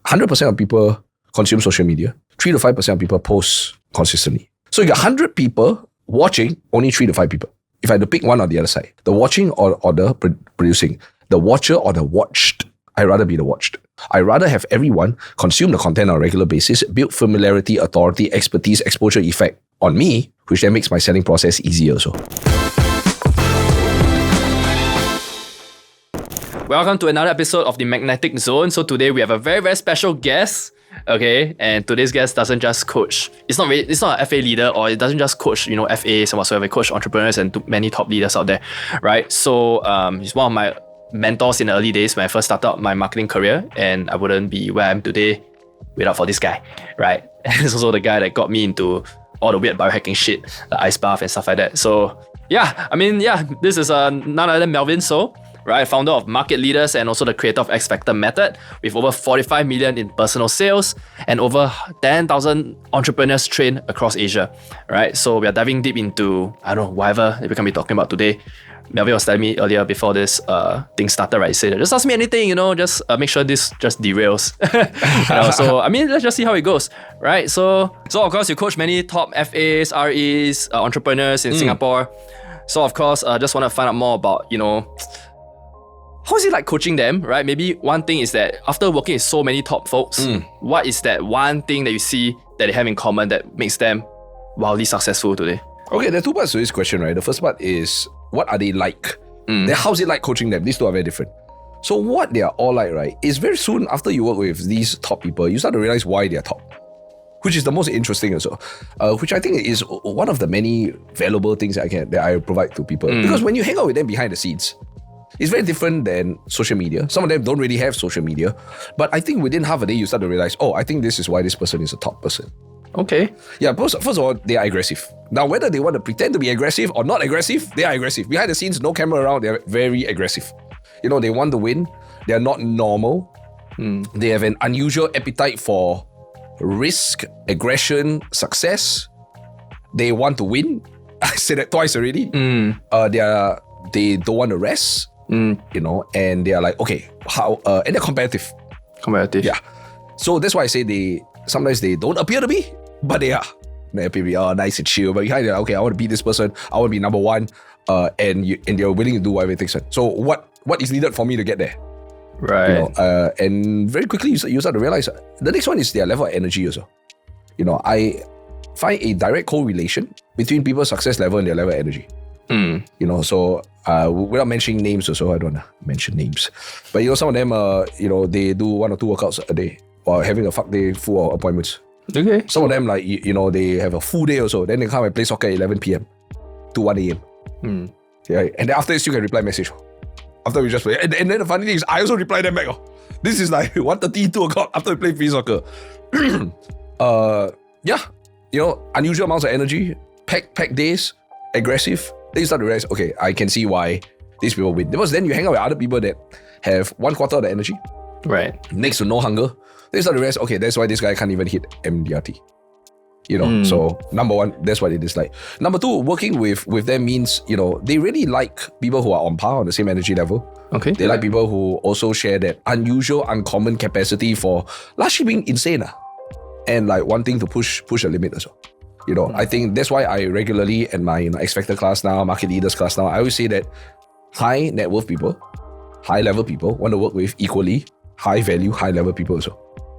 100% of people consume social media. 3 to 5% of people post consistently. So you got 100 people watching, only 3 to 5 people. If I had to pick one on the other side, the watching or the producing, the watcher or the watched, I'd rather be the watched. I'd rather have everyone consume the content on a regular basis, build familiarity, authority, expertise, exposure effect on me, which then makes my selling process easier also. Welcome to another episode of the Magnetic Zone. So today we have a very, very special guest. Okay, and today's guest doesn't just coach. It's not a FA leader, or it doesn't just coach, FAs and whatsoever. It coach entrepreneurs and many top leaders out there, right? So he's one of my mentors in the early days when I first started out my marketing career, and I wouldn't be where I am today without for this guy, right? And it's also the guy that got me into all the weird biohacking shit, the ice bath and stuff like that. So this is none other than Melvin Soh, right? Founder of Market Leaders and also the creator of X Factor Method, with over 45 million in personal sales and over 10,000 entrepreneurs trained across Asia, right? So we are diving deep into, whatever we can be talking about today. Melvin was telling me earlier before this thing started, right? He said, just ask me anything, just make sure this just derails. Let's just see how it goes, right? So of course, you coach many top FAs, REs, entrepreneurs in Singapore. So of course, just want to find out more about, how is it like coaching them, right? Maybe one thing is that after working with so many top folks, what is that one thing that you see that they have in common that makes them wildly successful today? Okay, there are two parts to this question, right? The first part is, what are they like? Then how's it like coaching them? These two are very different. So what they are all like, right, is very soon after you work with these top people, you start to realize why they're top, which is the most interesting also, which I think is one of the many valuable things that I provide to people. Because when you hang out with them behind the scenes, it's very different than social media. Some of them don't really have social media, but I think within half a day, you start to realize, I think this is why this person is a top person. Okay. Yeah, first of all, they are aggressive. Now, whether they want to pretend to be aggressive or not aggressive, they are aggressive. Behind the scenes, no camera around, they're very aggressive. They want to win. They're not normal. They have an unusual appetite for risk, aggression, success. They want to win. I said that twice already. They don't want to rest. And they are like, okay, how? And they're competitive. Competitive. Yeah. So that's why I say sometimes they don't appear to be, but they are. They appear to be nice and chill, but behind they're like, okay, I want to beat this person. I want to be number one. And they're willing to do whatever it takes. So what is needed for me to get there? Right. And very quickly you start to realize the next one is their level of energy also. I find a direct correlation between people's success level and their level of energy. So without mentioning names also, I don't want to mention names. But some of them, they do 1 or 2 workouts a day while having a fuck day full of appointments. Okay. Some of them, like, they have a full day also. Then they come and play soccer at 11 p.m. to 1 a.m. Yeah, and then after this, you can reply message. After we just play. And then the funny thing is, I also reply them back. This is like 1:30, 2 o'clock after we play free soccer. Unusual amounts of energy, packed days, aggressive. Then you start to realize, okay, I can see why these people win. Because then you hang out with other people that have 1/4 of the energy. Right. Next to no hunger. Then you start to realize, okay, that's why this guy can't even hit MDRT. So number one, that's what it is like. Number two, working with them means, they really like people who are on par, on the same energy level. Okay. They like people who also share that unusual, uncommon capacity for largely being insane and like wanting to push a limit as well. I think that's why I regularly in my X Factor class now, Market Leaders class now, I always say that high net worth people, high level people want to work with equally high value, high level people also.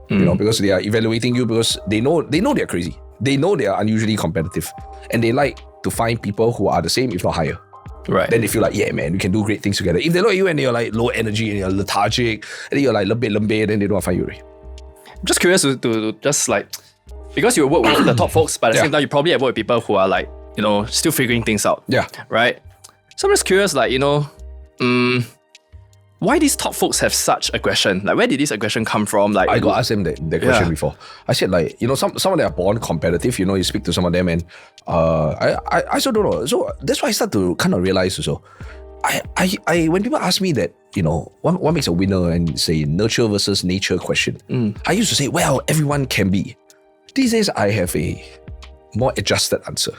Because they are evaluating you because they know they're crazy. They know they are unusually competitive, and they like to find people who are the same, if not higher. Right. Then they feel like, yeah, man, we can do great things together. If they look at you and you're like low energy and you're lethargic, and then you're like lembe, then they don't want to find you already. I'm just curious to just like, because you work with the top folks, but at the same time, you probably have worked with people who are like, still figuring things out. Yeah. Right? So I'm just curious, like, why these top folks have such aggression? Like, where did this aggression come from? Like, I got asked them that question before. I said, like, some of them are born competitive. You speak to some of them, and I also don't know. So that's why I start to kind of realize also. I when people ask me that, what makes a winner and say nurture versus nature question, I used to say, well, everyone can be. These days, I have a more adjusted answer.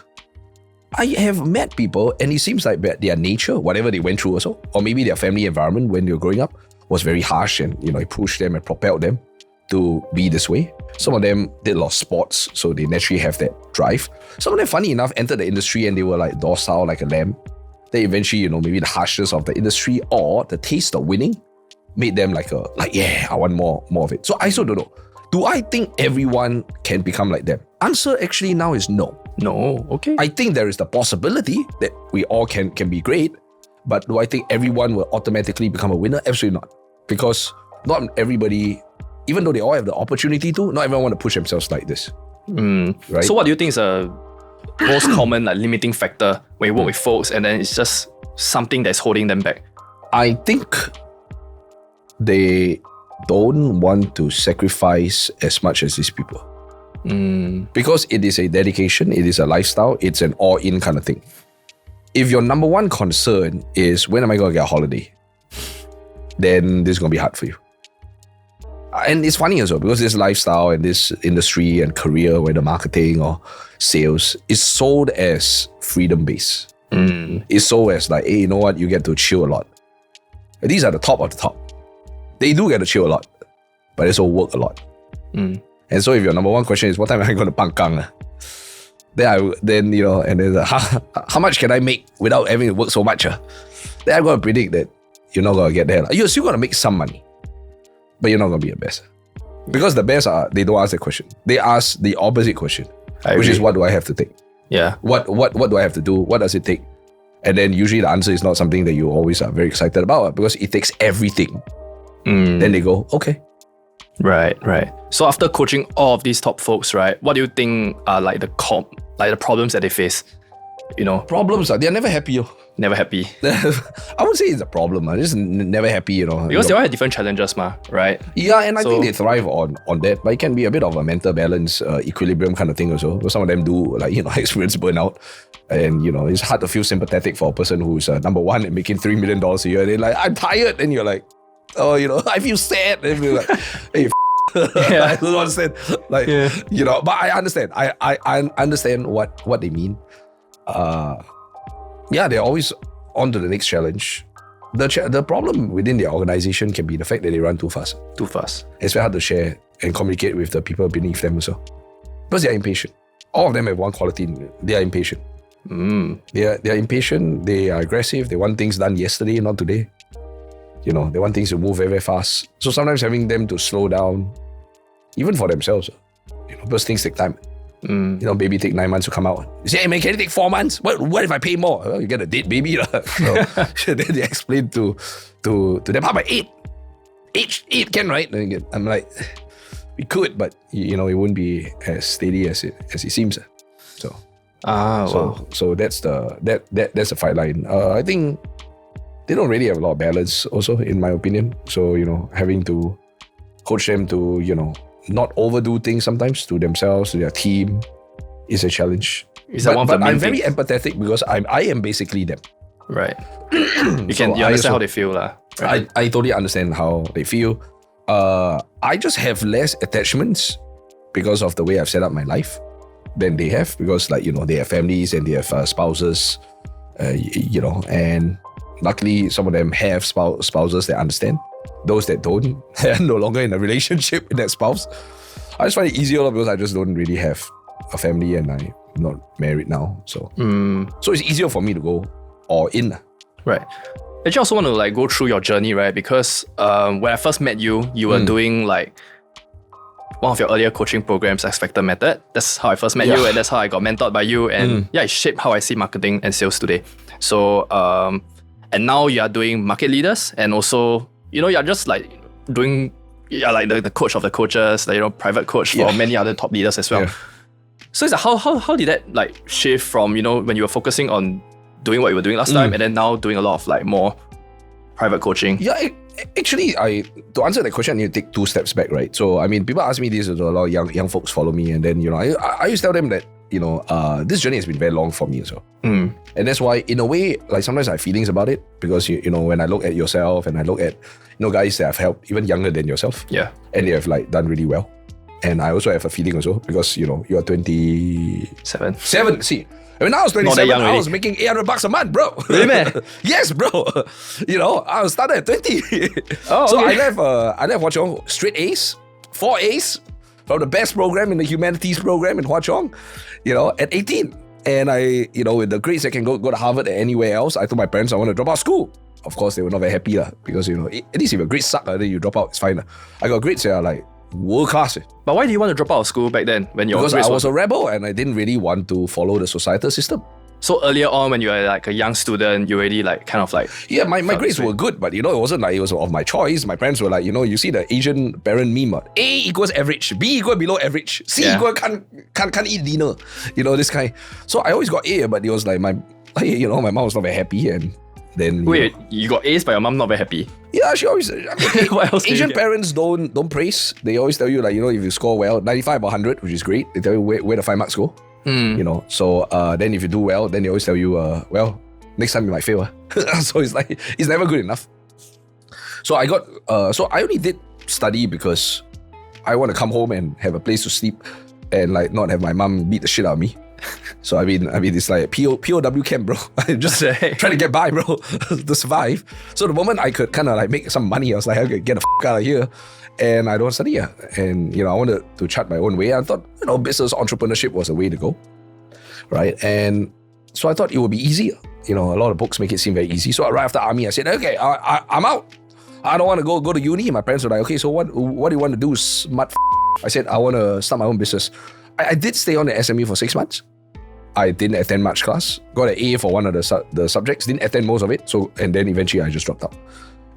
I have met people, and it seems like their nature, whatever they went through also, or maybe their family environment when they were growing up, was very harsh and, it pushed them and propelled them to be this way. Some of them did a lot of sports, so they naturally have that drive. Some of them, funny enough, entered the industry and they were like docile like a lamb. Then eventually, maybe the harshness of the industry or the taste of winning made them yeah, I want more of it. So I also don't know. Do I think everyone can become like them? Answer actually now is no. No, okay. I think there is the possibility that we all can be great, but do I think everyone will automatically become a winner? Absolutely not. Because not everybody, even though they all have the opportunity to, not everyone want to push themselves like this. Right? So what do you think is a most common limiting factor when you work with folks and then it's just something that's holding them back? I think they don't want to sacrifice as much as these people. Because it is a dedication, it is a lifestyle, it's an all-in kind of thing. If your number one concern is when am I going to get a holiday, then this is going to be hard for you. And it's funny as well, because this lifestyle and this industry and career, whether marketing or sales, is sold as freedom-based. It's sold as like, hey, you know what, you get to chill a lot. And these are the top of the top. They do get to chill a lot, but they also work a lot. And so if your number one question is, what time am I going to pangkang? Then how much can I make without having to work so much? Then I'm going to predict that you're not going to get there. You're still going to make some money, but you're not going to be the best. Because the best they don't ask that question. They ask the opposite question, which is, what do I have to take? Yeah. What do I have to do? What does it take? And then usually the answer is not something that you always are very excited about, because it takes everything. Then they go, okay. Right. So after coaching all of these top folks, right, what do you think are the problems that they face? Problems they're never happy. Never happy. I wouldn't say it's a problem. Just never happy, Because they all have different challenges, right? Yeah, and I think they thrive on that, but it can be a bit of a mental balance, equilibrium kind of thing also. But some of them do experience burnout. And it's hard to feel sympathetic for a person who's number one and making $3 million a year. They're like, I'm tired, and you're like, oh, I feel sad. And you're like, hey, I don't understand. But I understand. I understand what they mean. They're always on to the next challenge. The problem within their organization can be the fact that they run too fast. It's very hard to share and communicate with the people beneath them also. Because they're impatient. All of them have one quality. They are impatient. They're impatient. They are aggressive. They want things done yesterday, not today. They want things to move very, very fast. So sometimes having them to slow down, even for themselves, because things take time. Baby take 9 months to come out. You say, hey man, can it take 4 months? What if I pay more? Well, you get a date baby. So then they explain to them, how about 8? 8 can, right? I'm like, we could, but it wouldn't be as steady as it seems. So that's the fight line. I think they don't really have a lot of balance also, in my opinion. So, having to coach them to, not overdo things sometimes to themselves, to their team, is a challenge. But I'm very empathetic because I am basically them. Right. You understand how they feel. Right? I totally understand how they feel. I just have less attachments because of the way I've set up my life than they have, because they have families and they have spouses, and luckily some of them have spouses that understand. Those that don't, they're no longer in a relationship with that spouse. I just find it easier because I just don't really have a family and I'm not married now. So it's easier for me to go all in. Right. Actually, I also want to go through your journey, right? Because when I first met you, you were doing one of your earlier coaching programs, X Factor Method. That's how I first met you, and that's how I got mentored by you. And it shaped how I see marketing and sales today. So, and now you are doing market leaders, and also, you're just doing, the coach of the coaches, private coach for many other top leaders as well. Yeah. So it's how did that shift from, when you were focusing on doing what you were doing last time, and then now doing a lot of more private coaching? Yeah, actually, to answer that question, I need to take 2 steps back, right? So, I mean, people ask me this, a lot of young folks follow me, and then, I used to tell them that, this journey has been very long for me as well. And that's why, in a way, sometimes I have feelings about it, because, when I look at yourself and I look at, guys that I've helped even younger than yourself, and they have done really well. And I also have a feeling also, because, you are 27. See, when I was 27, I was making $800 a month, bro. Really, man? Yes, bro. I was started at 20. Oh, so okay. I left watching straight A's, 4 A's from the best program in the humanities program in Hwa Chong, at 18. And I, with the grades I can go to Harvard or anywhere else, I told my parents I want to drop out of school. Of course, they were not very happy because, at least if your grades suck, then you drop out, it's fine. I got grades that are like world class. But why do you want to drop out of school back then? Because I was a rebel and I didn't really want to follow the societal system. So earlier on, when you were like a young student, you already Yeah, my grades were good, but it wasn't like it was of my choice. My parents were like, you see the Asian parent meme, A equals average, B equals below average, C equals can't eat dinner, this kind. So I always got A, but it was like my mom was not very happy, and then wait, you got A's, but your mom not very happy. Yeah, she always. What else Asian parents don't praise. They always tell you if you score well, 95 or 100, which is great. They tell you where the 5 marks go. So then if you do well, then they always tell you, next time you might fail. So it's like, it's never good enough. So I only did study because I want to come home and have a place to sleep and like not have my mom beat the shit out of me. So I mean it's like POW camp, bro. I just trying to get by, bro, to survive. So the moment I could kind of like make some money, I was like, I could get the out of here. And I don't study. And I wanted to chart my own way. I thought, business entrepreneurship was a way to go. Right. And so I thought it would be easier. A lot of books make it seem very easy. So right after army, I said, okay, I'm out. I don't want to go to uni. My parents were like, okay, so what do you want to do, smart? I said, I want to start my own business. I did stay on the SMU for 6 months. I didn't attend much class. Got an A for one of the subjects. Didn't attend most of it. And then eventually I just dropped out.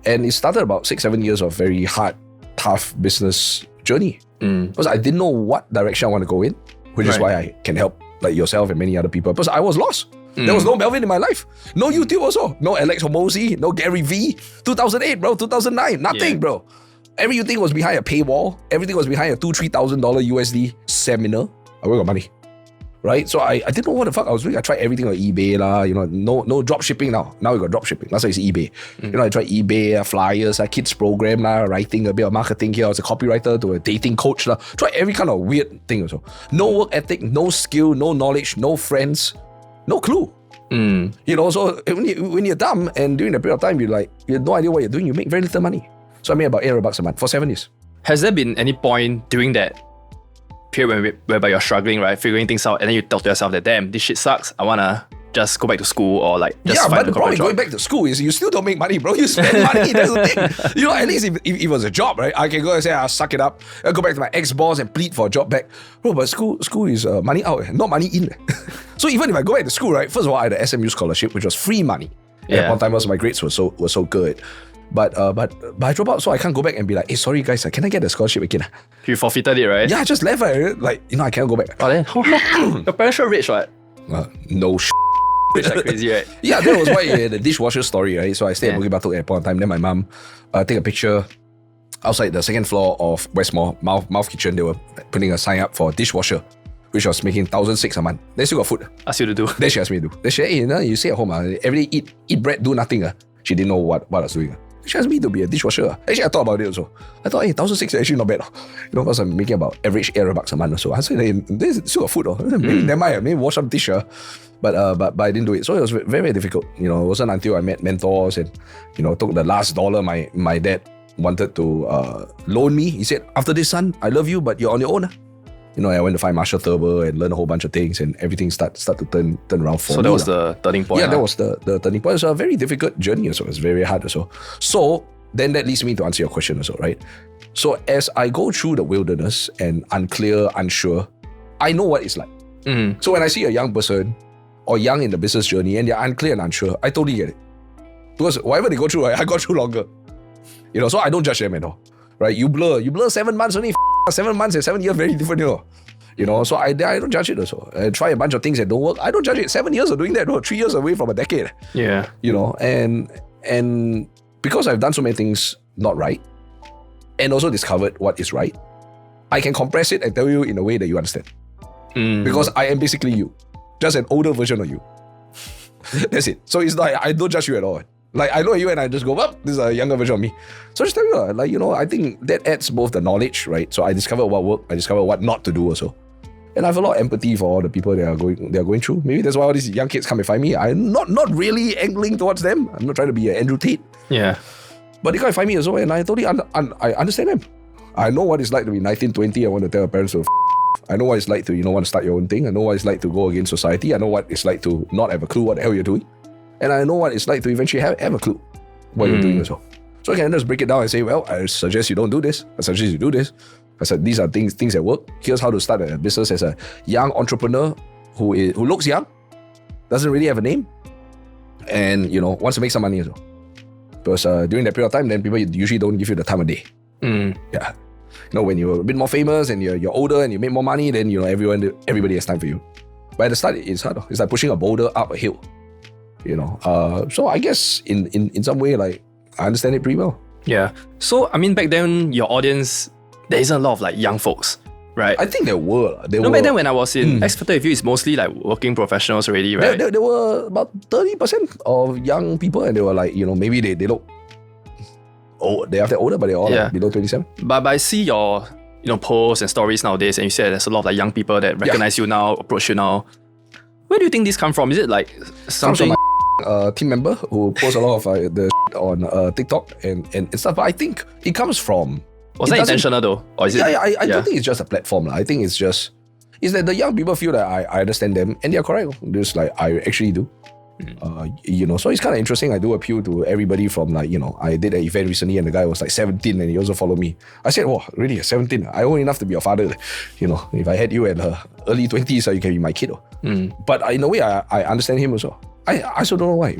And it started about 6-7 years of very hard, tough business journey. Because I didn't know what direction I want to go in, which is why I can help like yourself and many other people. Because I was lost. There was no Melvin in my life. No YouTube also. No Alex Hormozi. No Gary V. 2008, bro. 2009. Nothing, bro. Everything was behind a paywall. Everything was behind a $2,000-3,000 USD seminar. I got money. Right? So I didn't know what the fuck I was doing. I tried everything on eBay lah. No drop shipping now. Now we got drop shipping. Last time it's eBay. I tried eBay, flyers, kids program lah, writing a bit of marketing here. I was a copywriter to a dating coach lah. Tried every kind of weird thing also. No work ethic, no skill, no knowledge, no friends, no clue. So when you're dumb and during the period of time you have no idea what you're doing, you make very little money. So I made about $800 a month for 7 years. Has there been any point during that period whereby you're struggling, right, figuring things out, and then you tell to yourself that, damn, this shit sucks, I wanna just go back to school or just find a corporate job? Yeah, but the problem going back to school is you still don't make money, bro. You spend money, that's the thing. At least if it was a job, right, I can go and say, I'll suck it up. I'll go back to my ex-boss and plead for a job back. Bro, but school is money out, not money in. So even if I go back to school, right, first of all, I had the SMU scholarship, which was free money. And at one time, my grades were so good. But I dropped out, so I can't go back and be like, hey, sorry guys, can I get the scholarship again? You forfeited it, right? Yeah, I just left. I cannot go back. Oh, then your parents are rich, right? No Rich like crazy, right? Yeah, that was why the dishwasher story, right? So I stayed at Bukit Batok at a point in time. Then my mom take a picture outside the second floor of Westmore, Mouth Kitchen. They were putting a sign up for dishwasher, which was making 1,600 a month. They still got food. Asked you to do. Then she asked me to do. Then she said, hey, you stay at home, every day eat bread, do nothing. She didn't know what I was doing. She asked me to be a dishwasher. Actually, I thought about it also. I thought, hey, 1,600 is actually not bad. Because I'm making about average $800 a month or so. I said, hey, there's still got food. Maybe wash some dish. But I didn't do it. So it was very, very difficult. It wasn't until I met mentors and, took the last dollar my dad wanted to loan me. He said, after this, son, I love you, but you're on your own. I went to find Marshall Thurber and learn a whole bunch of things, and everything start to turn around for me. So that was the turning point. Yeah, that was the turning point. It was a very difficult journey also. It was very hard also. So then that leads me to answer your question also, right? So as I go through the wilderness and unclear, unsure, I know what it's like. So when I see a young person or young in the business journey and they're unclear and unsure, I totally get it. Because whatever they go through, right, I got through longer. So I don't judge them at all. Right? You blur 7 months only. 7 months and 7 years very different, So I don't judge it also. I try a bunch of things that don't work. I don't judge it. 7 years of doing that, 3 years away from a decade. Yeah. And because I've done so many things not right, and also discovered what is right, I can compress it and tell you in a way that you understand. Because I am basically you. Just an older version of you. That's it. So it's like, I don't judge you at all. Like, I know you and I just go, well, this is a younger version of me. So just tell you, I think that adds both the knowledge, right? So I discovered what worked, I discovered what not to do also. And I have a lot of empathy for all the people that are going through. Maybe that's why all these young kids come and find me. I'm not really angling towards them. I'm not trying to be an Andrew Tate. Yeah. But they come and find me as well, and I totally I understand them. I know what it's like to be 19, 20. I want to tell your parents to I know what it's like to, want to start your own thing. I know what it's like to go against society. I know what it's like to not have a clue what the hell you're doing. And I know what it's like to eventually have a clue what you're doing as well. So I can just break it down and say, well, I suggest you don't do this. I suggest you do this. I said, these are things that work. Here's how to start a business as a young entrepreneur who looks young, doesn't really have a name, and, wants to make some money as well. Because during that period of time, then people usually don't give you the time of day. Yeah. When you're a bit more famous and you're older and you make more money, then, everybody has time for you. But at the start, it's hard. It's like pushing a boulder up a hill. So I guess in some way, like, I understand it pretty well. Yeah. So, I mean, back then, your audience, there isn't a lot of like young folks, right? I think there were. Back then when I was in X Factor with you, it's mostly like working professionals already, right? There were about 30% of young people, and they were like, maybe they look old. They're after older, but they're all like below 27. But I see your posts and stories nowadays, and you said there's a lot of like young people that recognize you now, approach you now. Where do you think this come from? Is it like something? Comes from my team member who posts a lot of the on TikTok and stuff. But I think it comes from. Was that intentional though? Or is it? I don't think it's just a platform. I think it's that the young people feel that I understand them, and they're correct. Just like I actually do. So it's kind of interesting. I do appeal to everybody from like, I did an event recently and the guy was like 17 and he also followed me. I said, oh, really? 17? I old enough to be your father. If I had you at early 20s, you can be my kid. But in a way, I understand him also. I also don't know why.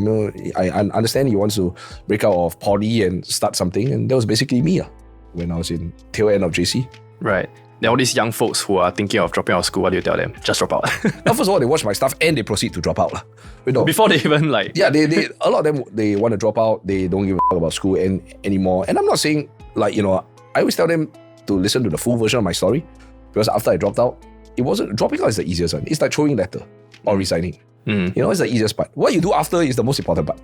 I understand he wants to break out of poly and start something, and that was basically me when I was in tail end of JC. Right. There are all these young folks who are thinking of dropping out of school. What do you tell them? Just drop out. First of all, they watch my stuff and they proceed to drop out. Before they even like... Yeah, they a lot of them, they want to drop out. They don't give a fuck about school anymore. And I'm not saying like, I always tell them to listen to the full version of my story, because after I dropped out, it wasn't... Dropping out is the easiest one. It's like throwing a letter or resigning. It's the easiest part. What you do after is the most important part.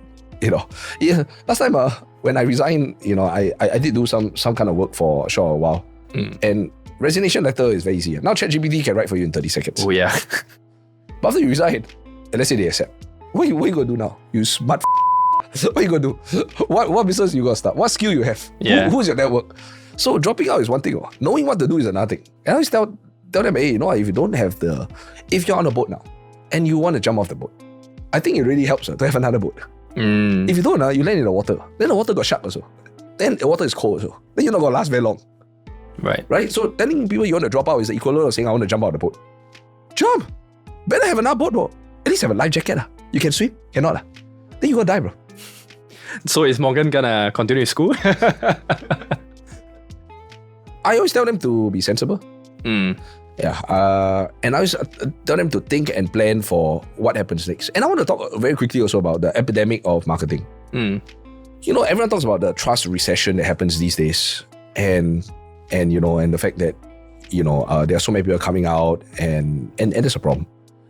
Last time when I resigned, I did do some kind of work for a while. And resignation letter is very easy. Now ChatGPT can write for you in 30 seconds. Oh yeah. But after you resign, and let's say they accept, what you going to do now? You smart what you going to do? What business you going to start? What skill you have? Yeah. Who's your network? So dropping out is one thing. Knowing what to do is another thing. And I always tell them, hey, if you don't have if you're on a boat now and you want to jump off the boat, I think it really helps to have another boat. If you don't, you land in the water. Then the water got sharp also. Then the water is cold also. Then you're not going to last very long. Right? So telling people you want to drop out is the equivalent of saying I want to jump out of the boat. Jump! Better have another boat, bro. At least have a life jacket. You can swim? Cannot. Then you gonna die, bro. So is Morgan gonna continue school? I always tell them to be sensible. Yeah. And I always tell them to think and plan for what happens next. And I want to talk very quickly also about the epidemic of marketing. Everyone talks about the trust recession that happens these days. And the fact that, there are so many people coming out and there's a problem.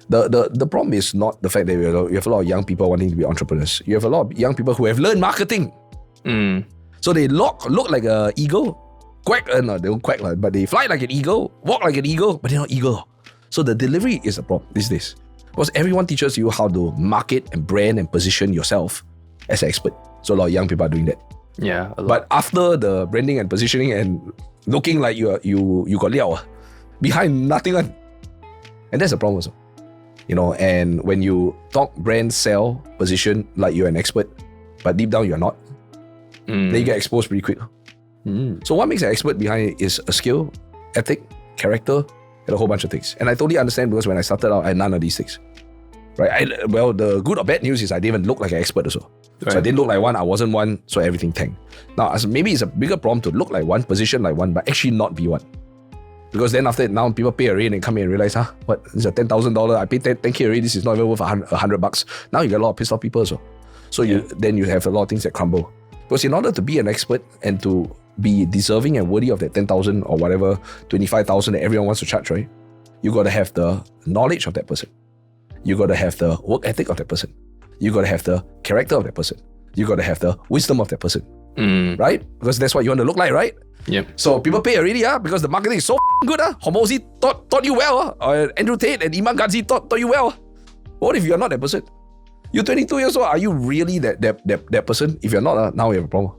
The problem is not the fact that you have a lot of young people wanting to be entrepreneurs. You have a lot of young people who have learned marketing. So they look like an eagle, quack, no, they don't quack, but they fly like an eagle, walk like an eagle, but they're not eagle. So the delivery is the problem these days. Because everyone teaches you how to market and brand and position yourself as an expert. So a lot of young people are doing that. Yeah. But after the branding and positioning and looking like you got liao, behind nothing. And that's the problem also. And when you talk brand, sell, position like you're an expert, but deep down you're not, then you get exposed pretty quick. So what makes an expert behind it is a skill, ethic, character, and a whole bunch of things. And I totally understand, because when I started out, I had none of these things. Right? The good or bad news is I didn't even look like an expert also. Right. So I didn't look like one, I wasn't one, so everything tanked. Now, maybe it's a bigger problem to look like one, position like one, but actually not be one. Because then after that, now people pay already and come in and realize, what, this is a $10,000, I paid 10K already, this is not even worth $100. Now you get a lot of pissed off people also. So then you have a lot of things that crumble. Because in order to be an expert and to be deserving and worthy of that 10,000 or whatever, 25,000 that everyone wants to charge, right? You got to have the knowledge of that person. You got to have the work ethic of that person. You got to have the character of that person. You got to have the wisdom of that person. Right? Because that's what you want to look like, right? Yep. So people pay already, because the marketing is so good. Hormozy taught you well. Andrew Tate and Iman Ghazi taught you well. What if you're not that person? You're 22 years old. Are you really that person? If you're not, now we have a problem.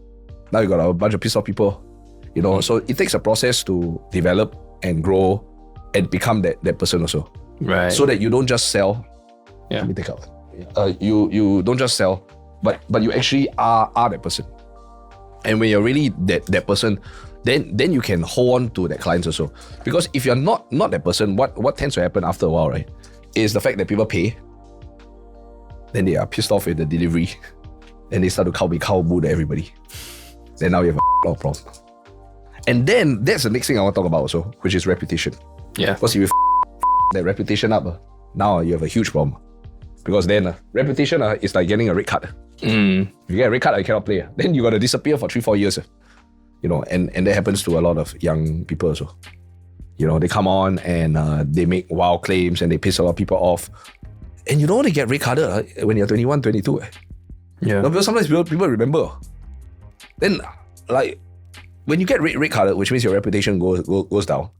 Now you got a bunch of pissed off people. So it takes a process to develop and grow and become that person also. Right. So that you don't just sell. Yeah. Let me take out. You don't just sell, but you actually are that person. And when you're really that person, then you can hold on to that clients also. Because if you're not that person, what tends to happen after a while, right, is the fact that people pay, then they are pissed off with the delivery, and they start to cow moo to everybody. Then now you have a lot of problems. And then that's the next thing I want to talk about also, which is reputation. Yeah. Because if you that reputation up, now you have a huge problem. Because then reputation is like getting a red card. If you get a red card, you cannot play. Then you got to disappear for 3-4 years. And that happens to a lot of young people also. They come on and they make wild claims and they piss a lot of people off. And you don't want to get red carded when you're 21, 22. Yeah. Because sometimes people remember. Then, like, when you get red carded, which means your reputation goes down,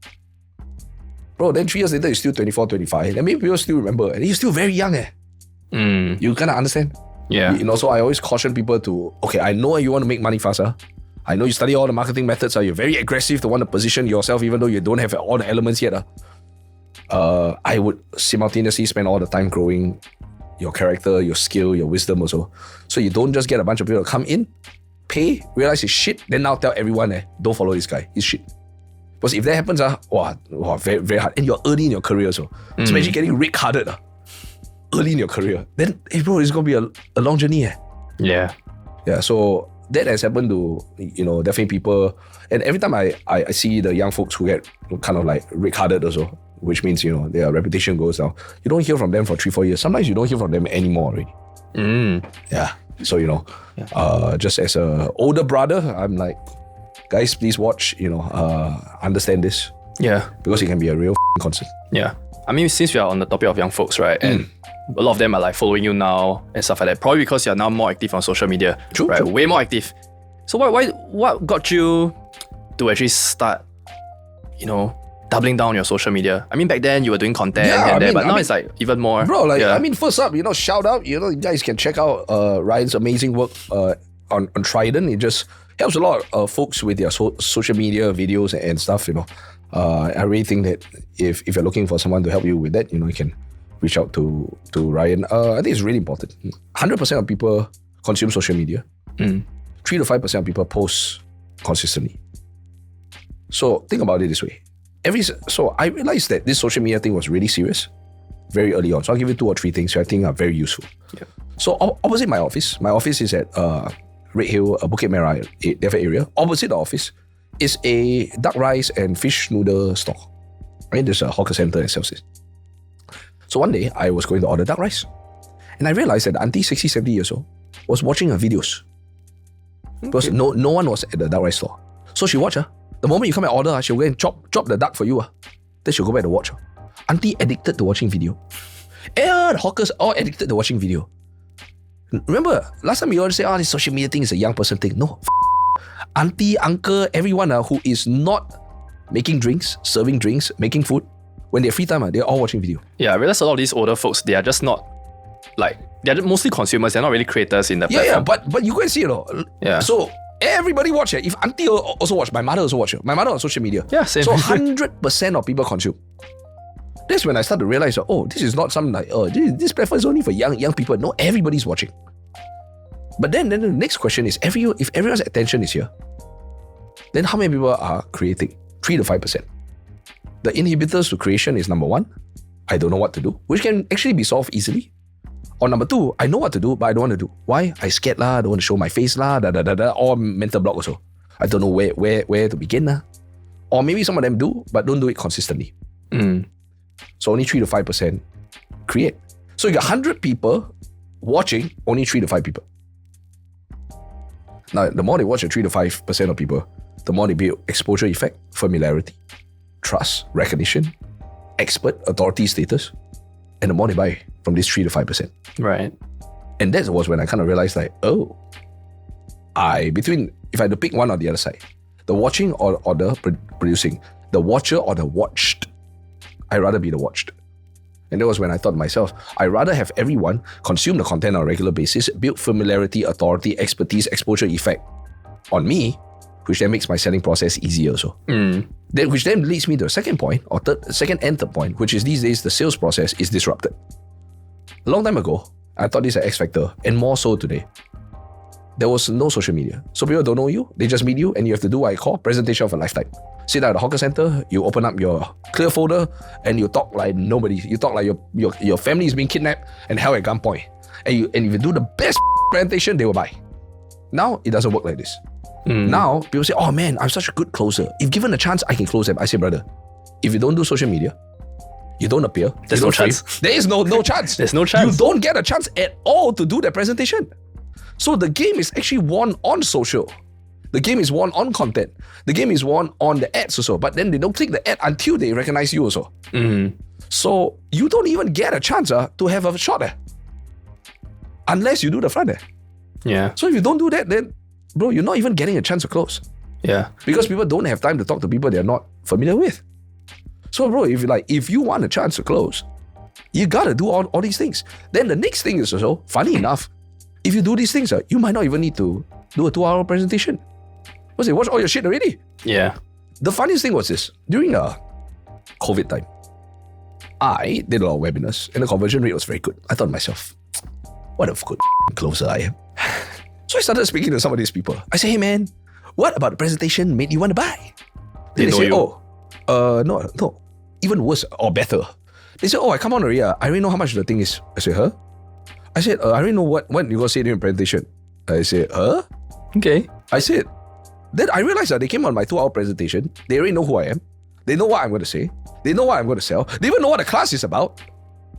bro, then 3 years later, you're still 24, 25. Then maybe people still remember. And you're still very young. You kind of understand? Yeah. So I always caution people to, okay, I know you want to make money faster. I know you study all the marketing methods. You're very aggressive to want to position yourself even though you don't have all the elements yet. I would simultaneously spend all the time growing your character, your skill, your wisdom also. So you don't just get a bunch of people to come in, pay, realize it's shit, then now tell everyone, don't follow this guy, he's shit. Because if that happens, very, very hard. And you're early in your career also. So imagine getting red carded early in your career. Then, hey bro, it's going to be a long journey. Yeah. Yeah, so that has happened to, definitely people. And every time I see the young folks who get kind of like red carded also, which means, their reputation goes down. You don't hear from them for 3-4 years. Sometimes you don't hear from them anymore already. Yeah. So, just as a older brother, I'm like, guys, please watch, understand this. Yeah. Because it can be a real concern. Yeah. I mean, since we are on the topic of young folks, right? And a lot of them are like following you now and stuff like that. Probably because you're now more active on social media. True, right? true. Way more active. So what got you to actually start, doubling down on your social media? I mean, back then you were doing content but now it's like even more. Bro, first up, shout out, you guys can check out Ryan's amazing work on Trident. It just helps a lot of folks with their social media videos and stuff, I really think that if you're looking for someone to help you with that, you can reach out to Ryan. I think it's really important. 100% of people consume social media. 3 to 5% of people post consistently. So think about it this way. So I realized that this social media thing was really serious very early on. So I'll give you 2 or 3 things I think are very useful. Yeah. So opposite my office is at Red Hill, Bukit Merah area. Opposite the office is a duck rice and fish noodle store. Right? There's a hawker center that sells it. So one day, I was going to order duck rice. And I realized that the auntie, 60, 70 years old, was watching her videos. Because no one was at the duck rice store. So she watched her. The moment you come and order, she'll go and chop the duck for you. Then she'll go back to watch. Auntie addicted to watching video. The hawkers all addicted to watching video. Remember, last time you always say, this social media thing is a young person thing. No. Auntie, uncle, everyone who is not making drinks, serving drinks, making food, when they're free time, they're all watching video. Yeah, I realize a lot of these older folks, they are just not they're mostly consumers, they're not really creators in the platform. Yeah, but you go and see Yeah. So everybody watch it. If auntie also watch, my mother also watch it. My mother on social media. Yeah, same. So 100% of people consume. That's when I start to realize, this is not some this platform is only for young people. No, everybody's watching. But then the next question is, if everyone's attention is here, then how many people are creating? 3 to 5%. The inhibitors to creation is number 1, I don't know what to do, which can actually be solved easily. Or number 2, I know what to do, but I don't want to do. Why? I scared don't want to show my face or mental block also. I don't know where to begin Or maybe some of them do, but don't do it consistently. So only 3 to 5% create. So you got 100 people watching, only 3 to 5 people. Now, the more they watch the 3 to 5% of people, the more they build exposure effect, familiarity, trust, recognition, expert, authority status, and the more they buy from this 3 to 5%. Right. And that was when I kind of realized if I had to pick one or the other side, the watching or the producing, the watcher or the watched, I'd rather be the watched. And that was when I thought to myself, I'd rather have everyone consume the content on a regular basis, build familiarity, authority, expertise, exposure effect on me, which then makes my selling process easier also. Which then leads me to the second point, or second and third point, which is these days the sales process is disrupted. A long time ago, I thought this is an X factor, and more so today. There was no social media. So people don't know you, they just meet you, and you have to do what I call presentation of a lifetime. Sit down at the hawker center, you open up your clear folder, and you talk like nobody. You talk like your family is being kidnapped and held at gunpoint. And if you do the best presentation, they will buy. Now, it doesn't work like this. Now, people say, oh man, I'm such a good closer. If given a chance, I can close them. I say, brother, if you don't do social media, you don't appear. There's no chance. There is no chance. There's no chance. You don't get a chance at all to do that presentation. So the game is actually won on social. The game is won on content. The game is won on the ads also. But then they don't click the ad until they recognize you also. So you don't even get a chance to have a shot there. Unless you do the front there. Yeah. So if you don't do that, then bro, you're not even getting a chance to close. Yeah. Because people don't have time to talk to people they're not familiar with. So bro, if you want a chance to close, you gotta do all these things. Then the next thing is also, funny enough, if you do these things, you might not even need to do a 2-hour presentation. Because they watch all your shit already. Yeah. The funniest thing was this. During the COVID time, I did a lot of webinars and the conversion rate was very good. I thought to myself, what a good closer I am. So I started speaking to some of these people. I said, hey man, what about the presentation made you want to buy? Then they say, no, even worse or better. They said, I come on already. I already know how much the thing is. I said, huh? I said, I already know what you're going to say during the presentation. I said, huh? Okay. I said, then I realized that they came on my 2-hour presentation. They already know who I am. They know what I'm going to say. They know what I'm going to sell. They even know what the class is about.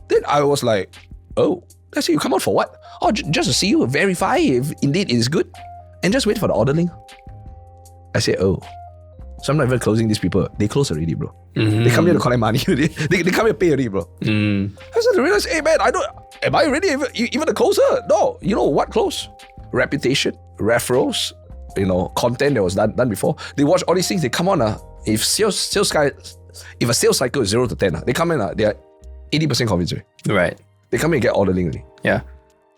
Then I was like, I said, you come on for what? Oh, just to see you, verify if indeed it is good, and just wait for the order link. I said, so I'm not even closing these people. They close already, bro. They come here to collect money. they come here to pay already, bro. I started to realize, hey man, am I ready even a closer? No. You know what close? Reputation, referrals, content that was done before. They watch all these things. They come on. If a sales cycle is 0 to 10, they come in. They are 80% convinced. Right. They come in and get order link. Yeah.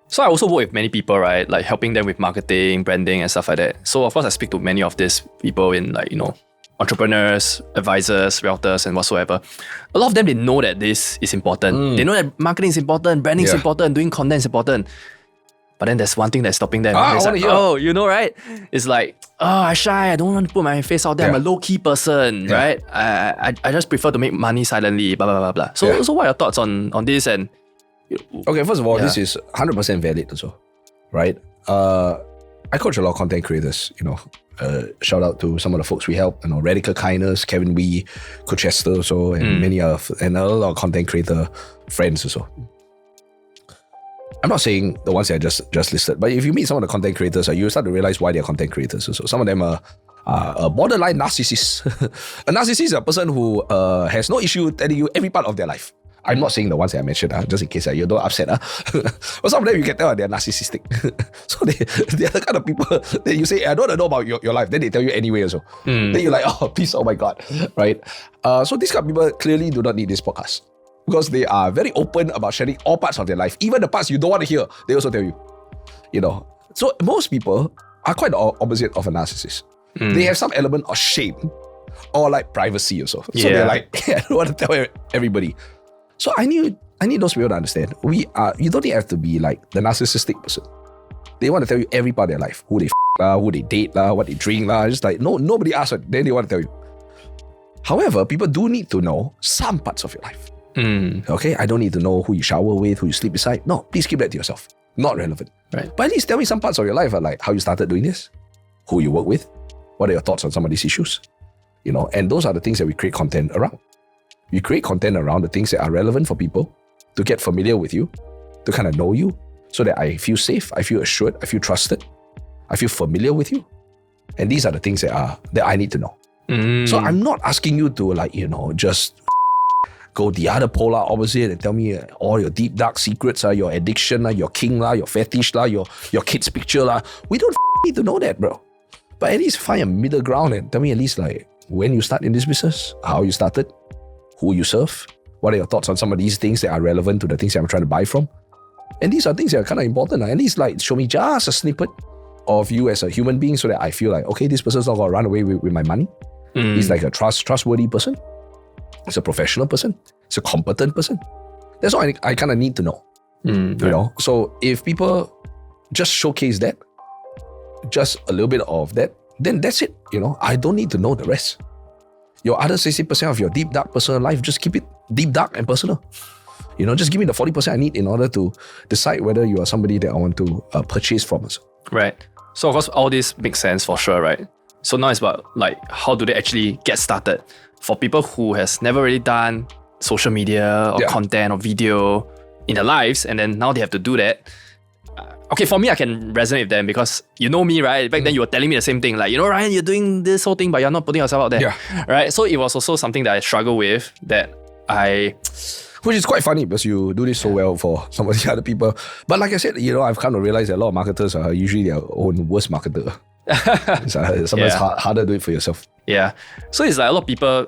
So I also work with many people, right? Like helping them with marketing, branding, and stuff like that. So of course I speak to many of these people in entrepreneurs, advisors, realtors, and whatsoever. A lot of them, they know that this is important. They know that marketing is important, branding is important, doing content is important. But then there's one thing that's stopping them. It's like, right? It's like, I'm shy, I don't want to put my face out there. I'm a low-key person, right? I just prefer to make money silently, blah, blah, blah, blah. So what are your thoughts on this? And okay, first of all, this is 100% valid also, right? I coach a lot of content creators, shout out to some of the folks we help, Radical Kindness, Kevin Wee, Coach Esther also, and and a lot of content creator friends also. I'm not saying the ones that I just listed, but if you meet some of the content creators, you start to realize why they're content creators also. Some of them are borderline narcissists. A narcissist is a person who has no issue telling you every part of their life. I'm not saying the ones that I mentioned, just in case you don't upset. But some of them you can tell they're narcissistic. So they are the kind of people that you say, I don't know about your life. Then they tell you anyway also. Then you're like, please, oh my God, right? So these kind of people clearly do not need this podcast because they are very open about sharing all parts of their life. Even the parts you don't want to hear, they also tell you. So most people are quite the opposite of a narcissist. They have some element of shame or like privacy also. So they're like, I don't want to tell everybody. So I need those people to understand. You don't have to be like the narcissistic person. They want to tell you every part of their life. Who they who they date what they drink Just like nobody asks it, then they want to tell you. However, people do need to know some parts of your life. Okay, I don't need to know who you shower with, who you sleep beside. No, please keep that to yourself. Not relevant. Right. But at least tell me some parts of your life, like how you started doing this, who you work with, what are your thoughts on some of these issues, and those are the things that we create content around. We create content around the things that are relevant for people to get familiar with you, to kind of know you, so that I feel safe, I feel assured, I feel trusted, I feel familiar with you. And these are the things that I need to know. So I'm not asking you to just go the other polar opposite and tell me all your deep dark secrets, your addiction, your king, your fetish, your kid's picture. We don't need to know that, bro. But at least find a middle ground and tell me at least when you start in this business, how you started, who you serve, what are your thoughts on some of these things that are relevant to the things that I'm trying to buy from. And these are things that are kind of important. At least show me just a snippet of you as a human being so that I feel like, okay, this person's not going to run away with my money. He's like a trustworthy person. He's a professional person. He's a competent person. That's all I kind of need to know. You know? So if people just showcase that, just a little bit of that, then that's it. You know, I don't need to know the rest. Your other 60% of your deep, dark personal life, just keep it deep, dark and personal. You know, just give me the 40% I need in order to decide whether you are somebody that I want to purchase from us. Right. So of course, all this makes sense for sure, right? So now it's about like, how do they actually get started? For people who has never really done social media or content or video in their lives, and then now they have to do that. Okay, for me, I can resonate with them because you know me, right? Back then you were telling me the same thing, like, you know, Ryan, you're doing this whole thing, but you're not putting yourself out there, right? So it was also something that I struggle with, which is quite funny because you do this so well for some of the other people. But like I said, you know, I've come to realize that a lot of marketers are usually their own worst marketer. It's sometimes harder to do it for yourself. Yeah. So it's like a lot of people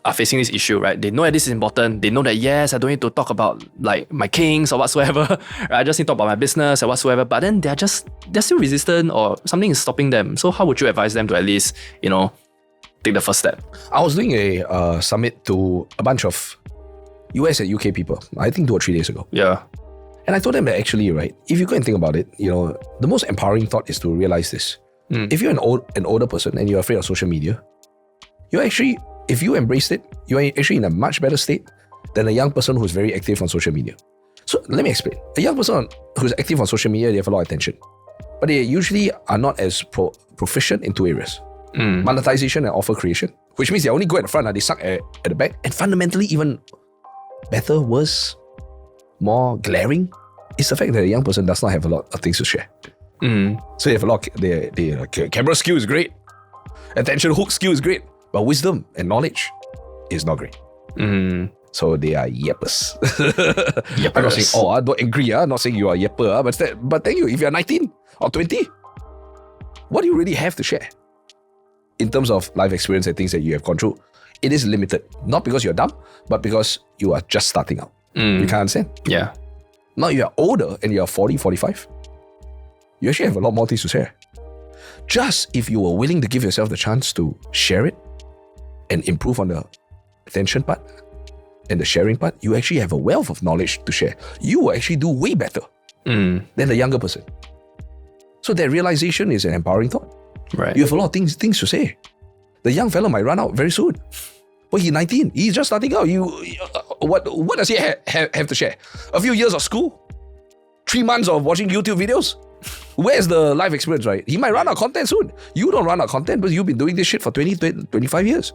are facing this issue, right? They know that this is important. They know that, yes, I don't need to talk about like my kings or whatsoever. Right? I just need to talk about my business or whatsoever. But then they're still resistant or something is stopping them. So how would you advise them to at least, you know, take the first step? I was doing a summit to a bunch of US and UK people, I think 2 or 3 days ago. Yeah. And I told them that actually, right, if you go and think about it, you know, the most empowering thought is to realize this. If you're an older person and you're afraid of social media, you're actually, if you embraced it, you're actually in a much better state than a young person who's very active on social media. So let me explain. A young person who's active on social media, they have a lot of attention. But they usually are not as proficient in 2 areas. Monetization and offer creation, which means they only go at the front and they suck at the back. And fundamentally, even better, worse, more glaring, is the fact that a young person does not have a lot of things to share. So they have a lot, their camera skill is great, attention hook skill is great, but wisdom and knowledge is not great. So they are yeppers. I'm not saying, don't agree, not saying you are yepper, but thank you, if you're 19 or 20, what do you really have to share? In terms of life experience and things that you have gone through, it is limited. Not because you're dumb, but because you are just starting out. You can't understand? Yeah. Now you're older and you're 40, 45. You actually have a lot more things to share. Just if you were willing to give yourself the chance to share it and improve on the attention part and the sharing part, you actually have a wealth of knowledge to share. You will actually do way better than the younger person. So that realization is an empowering thought. Right. You have a lot of things to say. The young fellow might run out very soon. Well, he's 19. He's just starting out. What does he have to share? A few years of school? 3 months of watching YouTube videos? Where's the life experience, right? He might run out of content soon. You don't run out of content, but you've been doing this shit for 20, 25 years.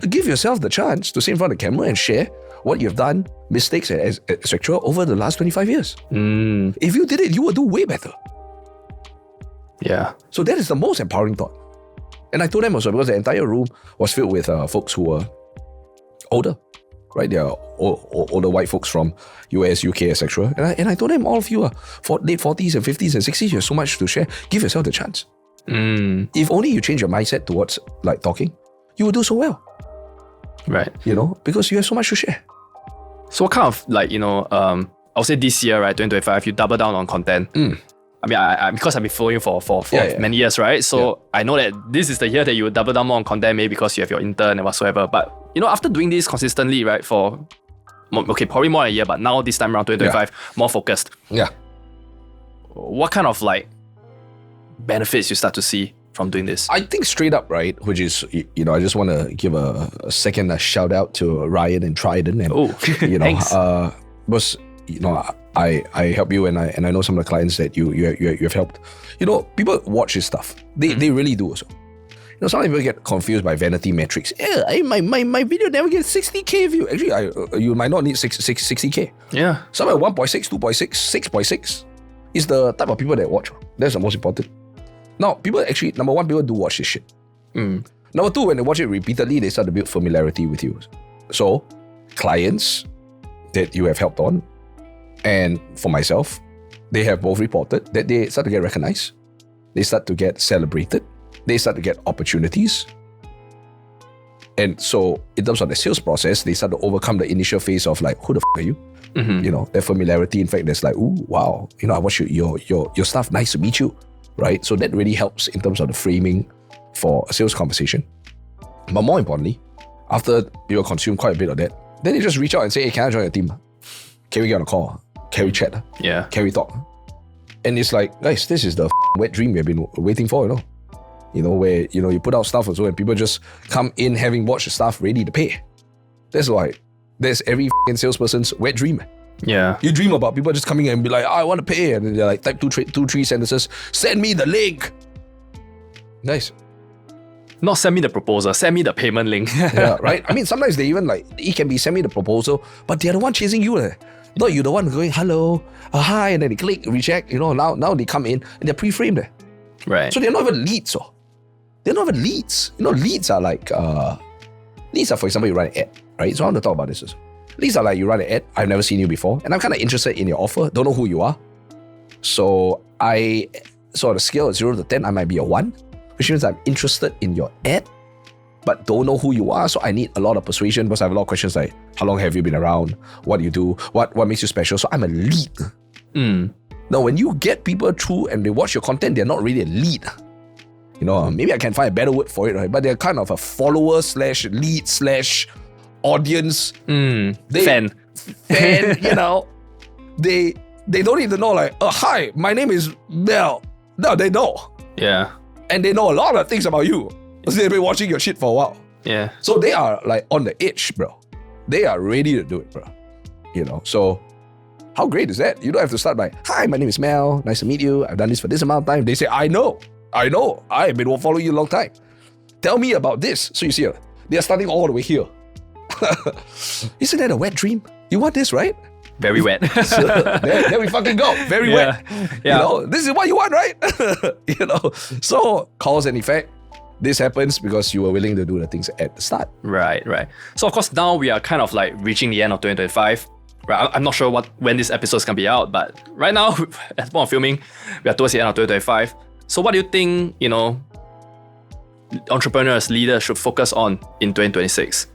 Give yourself the chance to sit in front of the camera and share what you've done, mistakes, etc. over the last 25 years. If you did it, you will do way better. Yeah. So that is the most empowering thought. And I told them also, because the entire room was filled with folks who were older, right? They are older white folks from US, UK, etc. And I told them, all of you are late 40s and 50s and 60s, you have so much to share. Give yourself the chance. If only you change your mindset towards like talking, you will do so well. Right. You know, because you have so much to share. So what kind of like, you know, I'll say this year, right, 2025, you double down on content. I mean, I because I've been following you for many years, right? So I know that this is the year that you will double down more on content, maybe because you have your intern and whatsoever. But, you know, after doing this consistently, right, for, okay, probably more than a year, but now this time around 2025, more focused. Yeah. What kind of like benefits you start to see from doing this? I think straight up, right, which is, you know, I just want to give a second shout out to Ryan and Trident. And, you know, because, you know, I help you and I know some of the clients that you've helped. You know, people watch this stuff. They really do also. You know, some people get confused by vanity metrics. My video never gets 60k view. Actually, you might not need 60k. Yeah. Some at 1.6, 2.6, 6.6 is the type of people that watch. That's the most important. Now, people actually, number one, people do watch this shit. Number two, when they watch it repeatedly, they start to build familiarity with you. So, clients that you have helped on, and for myself, they have both reported that they start to get recognized. They start to get celebrated. They start to get opportunities. And so, in terms of the sales process, they start to overcome the initial phase of like, who the f*** are you? You know, that familiarity. In fact, there's like, ooh, wow. You know, I watch your stuff. Nice to meet you. right? So that really helps in terms of the framing for a sales conversation. But more importantly, after you consume quite a bit of that, then you just reach out and say, hey, can I join your team? Can we get on a call? Can we chat? Yeah. Can we talk? And it's like, guys, this is the wet dream we've been waiting for, where, you put out stuff also and people just come in having watched the stuff ready to pay. That's every salesperson's wet dream. Yeah. You dream about people just coming in and be like, I want to pay. And then they're like, type three sentences, send me the link. Nice. Not send me the proposal, send me the payment link. Yeah, right? I mean, sometimes they even it can be send me the proposal, but they're the one chasing you. Not you the one going, hello, hi, and then they click, reject. Now they come in and they're pre-framed. Right. So they're not even leads. They're not even leads. Leads are like, leads are, for example, you run an ad, right? So I want to talk about this also. Leads are like, you run an ad, I've never seen you before, and I'm kind of interested in your offer, don't know who you are. So on a scale of 0 to 10, I might be a 1, which means I'm interested in your ad, but don't know who you are. So I need a lot of persuasion because I have a lot of questions like, how long have you been around? What do you do? What makes you special? So I'm a lead. Now, when you get people through and they watch your content, they're not really a lead. Maybe I can find a better word for it, right? But they're kind of a follower / lead / audience. Fan. They don't even know like, hi, my name is Mel. No, they know. Yeah. And they know a lot of things about you because they've been watching your shit for a while. Yeah. So they are like on the edge, bro. They are ready to do it, bro. So how great is that? You don't have to start by, hi, my name is Mel. Nice to meet you. I've done this for this amount of time. They say, I know. I've been following you a long time. Tell me about this. So you see, they are starting all the way here. Isn't that a wet dream? You want this, right? Very wet. So there we fucking go. Very wet. Yeah. This is what you want, right? So cause and effect. This happens because you were willing to do the things at the start. Right. So of course now we are kind of like reaching the end of 2025. Right, I'm not sure when this episode is gonna be out, but right now, at the point of filming, we are towards the end of 2025. So what do you think, entrepreneurs, leaders should focus on in 2026?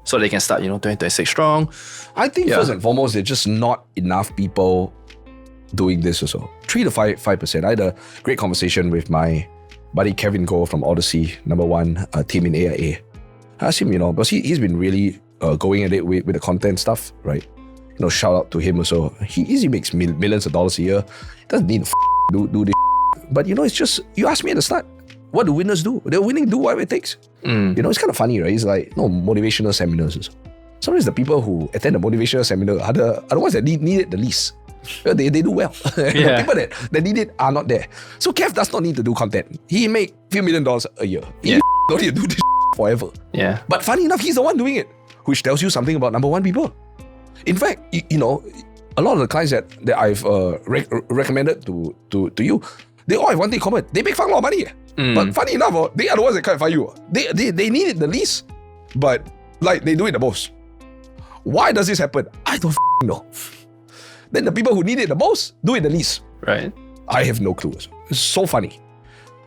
So they can start, 2026 strong. I think first and foremost, there's just not enough people doing this also. 3 to 5%. I had a great conversation with my buddy Kevin Goh from Odyssey, #1 team in AIA. I asked him, because he's been really going at it with the content stuff, right? Shout out to him also. He easily makes millions of dollars a year. Doesn't need to do this. But it's just, you asked me at the start, what do winners do? They're willing to do whatever it takes. It's kind of funny, right? It's like, motivational seminars also. Sometimes the people who attend the motivational seminar are the ones that need it the least. They do well. The people that need it are not there. So Kev does not need to do content. He make few $1 million a year. He don't need to do this forever. Yeah. But funny enough, he's the one doing it, which tells you something about #1 people. In fact, a lot of the clients that I've recommended to you, they all have one thing in common. They make fun a lot of money. But funny enough, they are the ones that can't find you. They need it the least, but they do it the most. Why does this happen? I don't know. Then the people who need it the most do it the least. Right. I have no clue. It's so funny.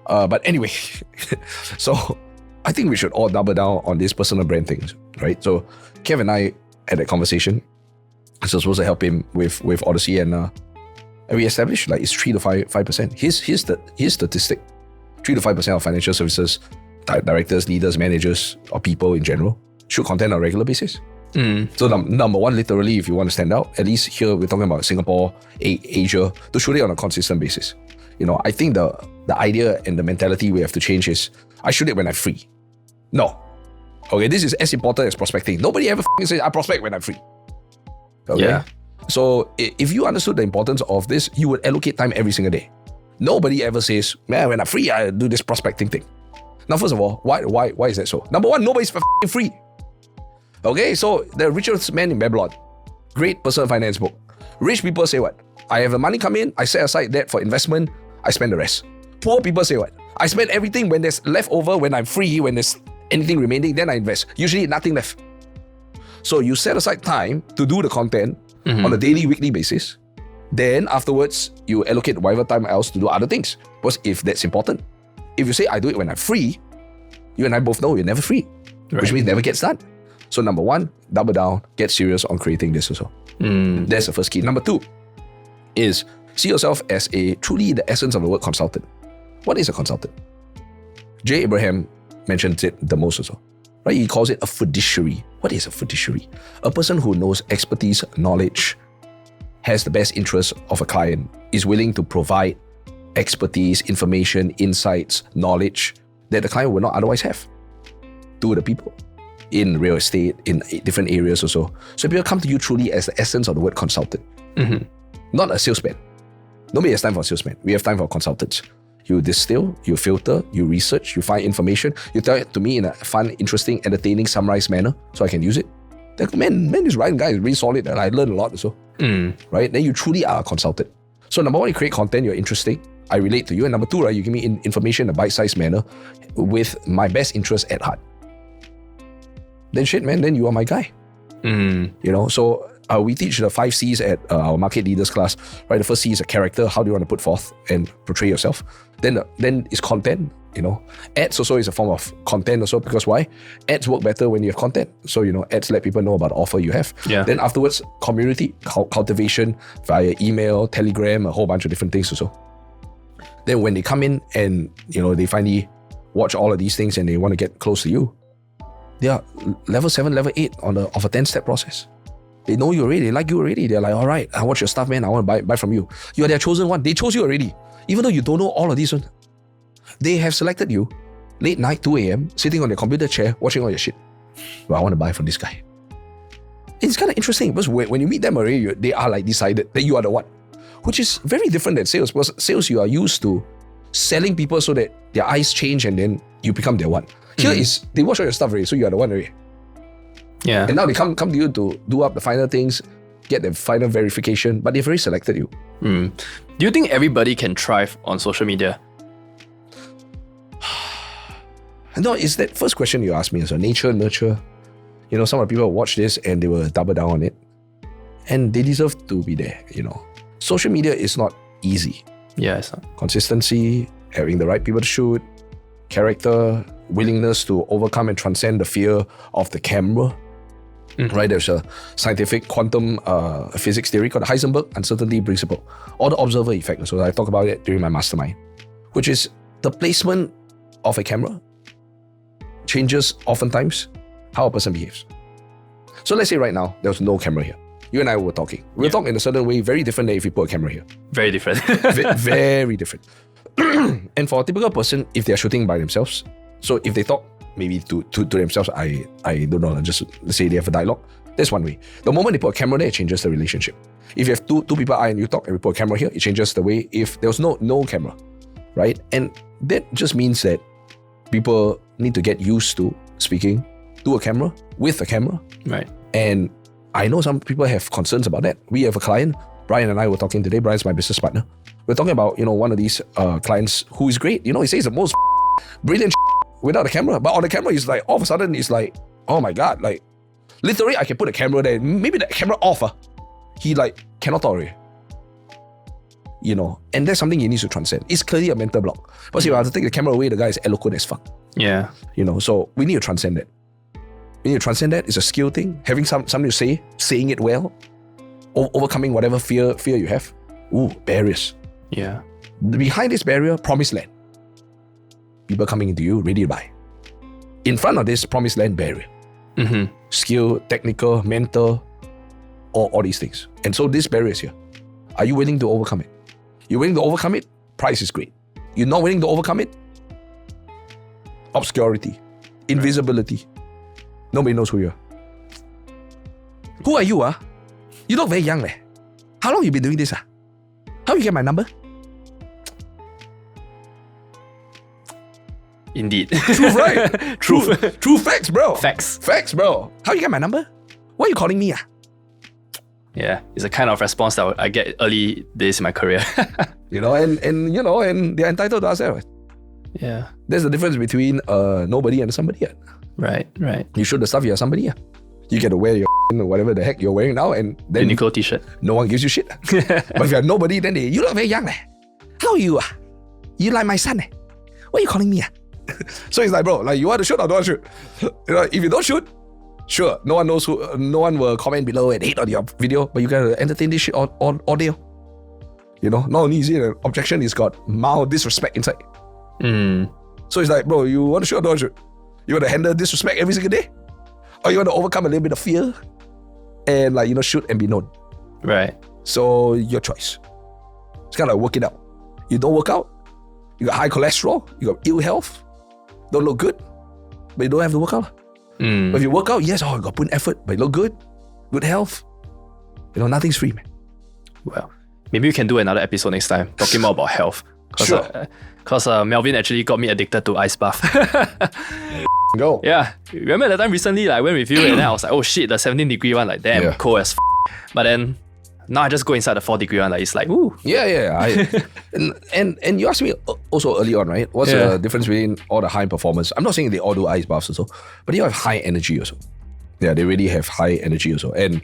But anyway, so I think we should all double down on these personal brand things, right? So Kev and I had that conversation. So I was supposed to help him with Odyssey, and we established it's 3 to 5%. His statistic: 3 to 5% of financial services directors, leaders, managers, or people in general shoot content on a regular basis. So #1, literally, if you want to stand out, at least here we're talking about Singapore, Asia, to shoot it on a consistent basis. I think the idea and the mentality we have to change is, I shoot it when I'm free. No. Okay, this is as important as prospecting. Nobody ever says, I prospect when I'm free. Okay? Yeah. So if you understood the importance of this, you would allocate time every single day. Nobody ever says, man, when I'm free, I do this prospecting thing. Now, first of all, why is that so? #1, nobody's free. Okay, so the richest man in Babylon, great personal finance book. Rich people say what? I have the money come in, I set aside that for investment, I spend the rest. Poor people say what? I spend everything when there's leftover, when I'm free, when there's anything remaining, then I invest. Usually nothing left. So you set aside time to do the content on a daily, weekly basis. Then afterwards, you allocate whatever time else to do other things. Because if that's important. If you say, I do it when I'm free, you and I both know you're never free, which means it never gets done. So #1, double down, get serious on creating this also. That's the first key. #2 is See yourself as truly the essence of the word consultant. What is a consultant? J. Abraham mentions it the most also. Right? He calls it a fiduciary. What is a fiduciary? A person who knows expertise, knowledge, has the best interest of a client, is willing to provide expertise, information, insights, knowledge that the client would not otherwise have to the people in real estate, in different areas also. So people come to you truly as the essence of the word consultant. Not a salesman. Nobody has time for a salesman. We have time for consultants. You distill, you filter, you research, you find information, you tell it to me in a fun, interesting, entertaining, summarized manner so I can use it. Like, man, this writing guy is really solid and I learned a lot also. Right? Then you truly are a consultant. So number one, you create content, you're interesting. I relate to you. And number two, right, you give me information in a bite-sized manner with my best interest at heart. Then shit, man, then you are my guy. You know, so we teach the 5 C's at our market leaders class, right? The first C is a character. How do you want to put forth and portray yourself? Then it's content, you know. Ads also is a form of content also, because why? Ads work better when you have content. So, you know, ads let people know about the offer you have. Yeah. Then afterwards, community, cultivation via email, Telegram, a whole bunch of different things also. Then when they come in and, you know, they finally watch all of these things and they want to get close to you, they are level 7, level 8 of a 10-step process. They know you already, they like you already. They're like, all right, I watch your stuff, man. I want to buy from you. You are their chosen one. They chose you already. Even though you don't know all of these, they have selected you late night, 2 a.m., sitting on their computer chair, watching all your shit. Well, I want to buy from this guy. It's kind of interesting because when you meet them already, they are like decided that you are the one, which is very different than sales. Because sales, you are used to selling people so that their eyes change and then you become their one. Here is, they watch all your stuff already, so you are the one already. Yeah. And now they come to you to do up the final things, get the final verification, but they've already selected you. Do you think everybody can thrive on social media? No, it's that first question you asked me. So nature, nurture. You know, some of the people watch this and they will double down on it. And they deserve to be there, you know. Social media is not easy. Yeah, it's not. Consistency, having the right people to shoot, character, willingness to overcome and transcend the fear of the camera. Right, there's a scientific quantum physics theory called the Heisenberg uncertainty principle, or the observer effect. So I talk about it during my mastermind, which is the placement of a camera changes oftentimes how a person behaves. So let's say right now there was no camera here. You and I were talking. We were talking in a certain way, very different than if you put a camera here. Very different. Very different. And for a typical person, if they're shooting by themselves, so if they talk maybe to themselves, I don't know, just let's say they have a dialogue, that's one way. The moment they put a camera there, it changes the relationship. If you have two people and you talk and we put a camera here, it changes the way if there was no camera, right? And that just means that people need to get used to speaking to a camera, with a camera. Right. And I know some people have concerns about that. We have a client, Brian and I were talking today. Brian's my business partner. We're talking about, you know, one of these clients who is great. You know, he says the most brilliant without a camera. But on the camera, he's like, all of a sudden, it's like, oh my God, like, literally, I can put a camera there. Maybe the camera off. He like, cannot talk already. You know, and that's something he needs to transcend. It's clearly a mental block. But if you have to take the camera away, the guy is eloquent as fuck. Yeah. You know, so we need to transcend that. We need to transcend that. It's a skill thing. Having something to say, saying it well, overcoming whatever fear you have. Ooh, barriers. Yeah. Behind this barrier, promised land. People coming into you, ready to buy. In front of this promised land barrier. Skill, technical, mental, all these things. And so this barrier is here. Are you willing to overcome it? You're willing to overcome it? Price is great. You're not willing to overcome it? Obscurity. Invisibility. Nobody knows who you are. Who are you? You look very young. How long you been doing this? How you get my number? Indeed. Truth, right? True facts, bro. Facts, bro. How you get my number? Why are you calling me? Yeah, it's a kind of response that I get early days in my career. You know, and you know, and they're entitled to ask that. Yeah. There's the difference between nobody and somebody. Right. You show the stuff you're somebody. You get to wear your whatever the heck you're wearing now, and then Uniqlo t-shirt. No one gives you shit. But if you're nobody, then you look very young. How are you? You like my son? Why are you calling me? So it's like, bro, like, you want to shoot or don't want to shoot? You know, if you don't shoot, sure, no one knows who. No one will comment below and hate on your video. But you gotta entertain this shit all day. Not only is it an objection, it's got mild disrespect inside. So it's like, bro, you want to shoot or don't shoot? You want to handle disrespect every single day? Or you want to overcome a little bit of fear and shoot and be known? Right. So your choice. It's kind of like work it out. You don't work out, you got high cholesterol, you got ill health, don't look good, but you don't have to work out. But if you work out, yes, you got to put in effort, but you look good, good health. Nothing's free, man. Well, maybe we can do another episode next time talking more about health. Sure. Because Melvin actually got me addicted to ice bath. Go. Yeah. Remember that time recently, I went with you and then I was like, oh shit, the 17-degree one, damn, cold as But then now I just go inside the 4-degree one, it's like, ooh. Yeah. And you asked me also early on, right? What's the difference between all the high performers? I'm not saying they all do ice baths also, but they all have high energy also. Yeah, they really have high energy also. And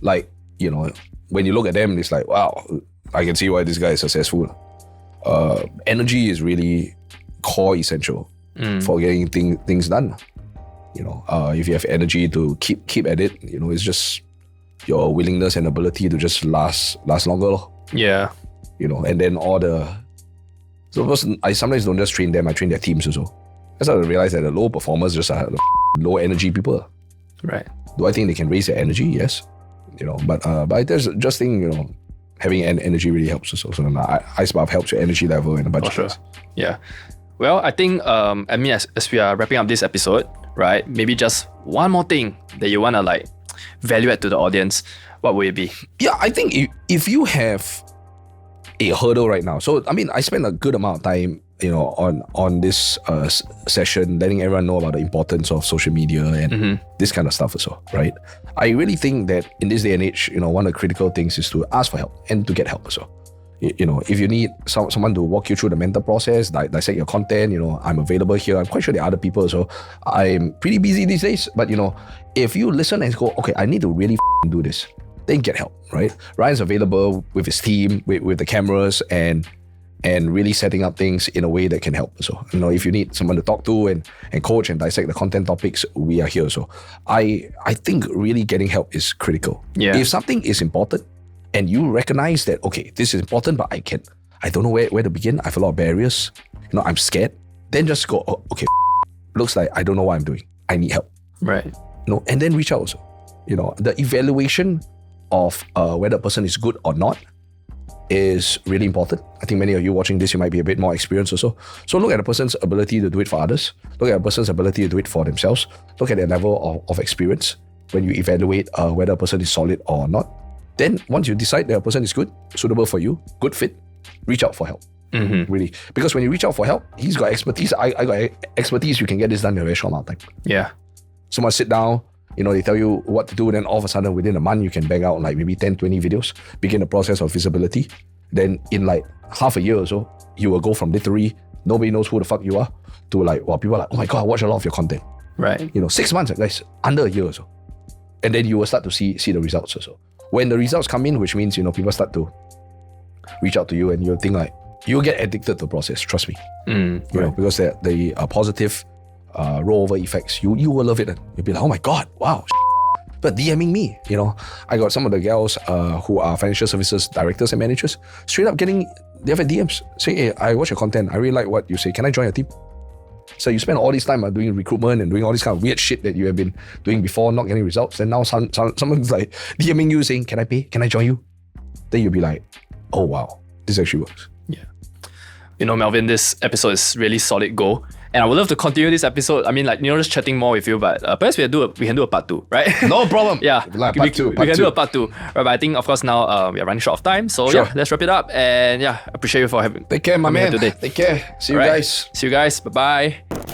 when you look at them, it's like, wow, I can see why this guy is successful. Energy is really core essential for getting things done. If you have energy to keep at it, it's just your willingness and ability to just last longer. Yeah. And then I sometimes don't just train them, I train their teams also. I started to realize that the low performers just are low energy people. Right. Do I think they can raise their energy? Yes. But I just think, having energy really helps also. So ice bath helps your energy level and a bunch of things. Yeah. Well, I think, as we are wrapping up this episode, right, maybe just one more thing that you want to value add to the audience, what would it be? Yeah, I think if you have a hurdle right now, so I spent a good amount of time on this session, letting everyone know about the importance of social media and this kind of stuff also, right? I really think that in this day and age, one of the critical things is to ask for help and to get help also. If you need someone to walk you through the mental process, dissect your content, I'm available here. I'm quite sure there are other people, so I'm pretty busy these days. But if you listen and go, okay, I need to really do this, then get help, right? Ryan's available with his team, with the cameras and really setting up things in a way that can help. So, if you need someone to talk to and coach and dissect the content topics, we are here. So I think really getting help is critical. Yeah. If something is important and you recognize that, okay, this is important, but I don't know where to begin. I have a lot of barriers. I'm scared. Then just go, oh, okay, looks like I don't know what I'm doing. I need help. Right. And then reach out also. The evaluation of whether a person is good or not is really important. I think many of you watching this, you might be a bit more experienced also. So look at a person's ability to do it for others. Look at a person's ability to do it for themselves. Look at their level of experience when you evaluate whether a person is solid or not. Then once you decide that a person is good, suitable for you, good fit, reach out for help. Really. Because when you reach out for help, he's got expertise. I got expertise. You can get this done in a very short amount of time. Yeah. Someone sit down, they tell you what to do, and then all of a sudden within a month, you can bang out maybe 10, 20 videos, begin the process of visibility. Then in half a year or so, you will go from literally nobody knows who the fuck you are to people are like, oh my God, I watch a lot of your content. Right. 6 months, guys, under a year or so. And then you will start to see the results also. When the results come in, which means, people start to reach out to you and you'll think you'll get addicted to the process, trust me. Because the positive rollover effects, you will love it. You'll be like, oh my God, wow. But DMing me, I got some of the gals who are financial services directors and managers, straight up they have DMs saying, hey, I watch your content, I really like what you say, can I join your team? So you spend all this time doing recruitment and doing all this kind of weird shit that you have been doing before, not getting results, and now someone's DMing you saying, can I pay? Can I join you? Then you'll be like, oh wow, this actually works. Yeah. Melvin, this episode is really solid goal. And I would love to continue this episode. Just chatting more with you, but perhaps we can do a part 2, right? No problem. Yeah. Part two. We can do a part 2. Right, but I think, of course, now we are running short of time. So, sure. Yeah, let's wrap it up. And yeah, appreciate you for having Take care, my man. today. Take care. See you guys. See you guys. Bye-bye.